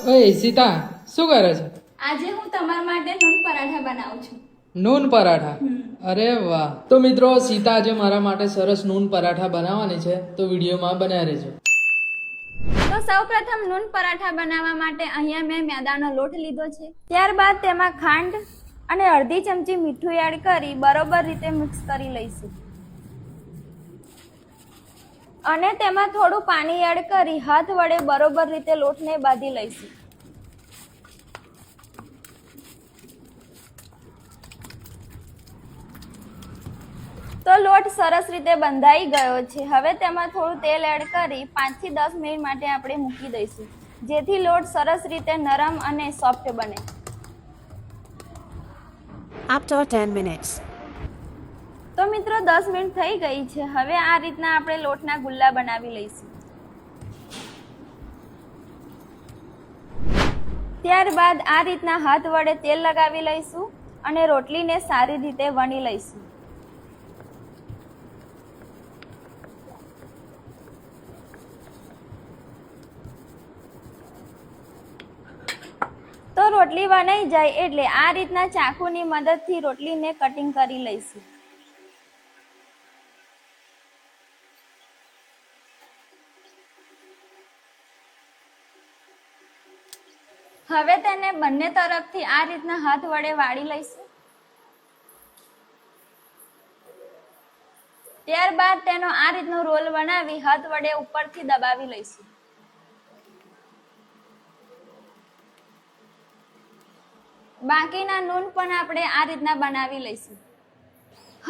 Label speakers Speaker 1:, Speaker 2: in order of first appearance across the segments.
Speaker 1: ઓય સીતા, શું કરે છે?
Speaker 2: આજે હું તમારા માટે નૂન પરાઠા બનાવું છું.
Speaker 1: નૂન પરાઠા? અરે વાહ! તો મિત્રો, સીતા આજે મારા માટે સરસ નૂન પરાઠા બનાવવાની છે, તો વિડીયોમાં બન્યા રહેજો.
Speaker 2: તો સૌપ્રથમ નૂન પરાઠા બનાવવા માટે અહીંયા મેં મેદાનો લોટ લીધો છે. ત્યારબાદ તેમાં ખાંડ અને અડધી ચમચી મીઠું એડ કરી બરોબર રીતે મિક્સ કરી લઈશું. અને તેમાં થોડું પાણી એડ કરી હાથ વડે બરોબર રીતે લોટને બાંધી લઈશું. તો લોટ સરસ રીતે બંધાઈ ગયો છે. હવે તેમાં થોડું તેલ એડ કરી 5 થી 10 મિનિટ માટે આપણે મૂકી દઈશું, જેથી લોટ સરસ રીતે નરમ અને સોફ્ટ બને.
Speaker 3: After 10 minutes.
Speaker 2: તો મિત્રો 10 મિનિટ થઈ ગઈ છે. હવે આ રીતના આપણે લોટના ગુલ્લા બનાવી લઈશું. ત્યારબાદ આ રીતના હાથ વડે તેલ લગાવી લઈશું અને રોટલીને સારી રીતે વણી લઈશું. તો રોટલી વણાઈ જાય એટલે આ રીતના ચાકુની મદદથી રોટલીને કટિંગ કરી લઈશું. હવે તેને બંને તરફથી આ રીતના હાથ વડે વાળી લઈશું. ત્યારબાદ તેનો આ રીતનો રોલ બનાવી હાથ વડે ઉપરથી દબાવી લઈશું. બાકીના નૂન પણ આપણે આ રીતના બનાવી લઈશું.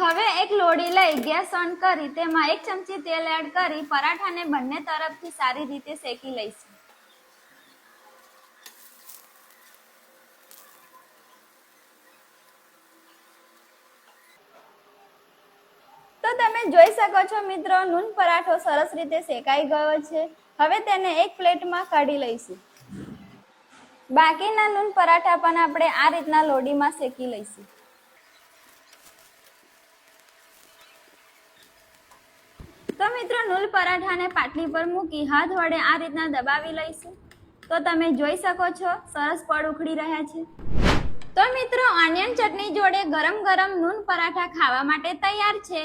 Speaker 2: હવે એક લોડી લઈ ગેસ ઓન કરી તેમાં 1 ચમચી તેલ એડ કરી પરાઠાને બંને તરફથી સારી રીતે શેકી લઈશું. તો તમે જોઈ શકો છો મિત્રો, નૂન પરાઠો સરસ રીતે શેકાઈ ગયો છે. હવે તેને એક પ્લેટમાં કાઢી લઈશું. બાકીના નૂન પરાઠા પણ આપણે આ રીતના લોડીમાં શેકી લઈશું. તો મિત્રો, નૂન પરાઠાને પાટલી પર મૂકી હાથ વડે આ રીતના દબાવી લઈશું. તો તમે જોઈ શકો છો સરસ પડ ઉખડી રહ્યા છે. તો મિત્રો, ઓનિયન ચટણી જોડે ગરમ ગરમ નૂન પરાઠા ખાવા માટે તૈયાર છે.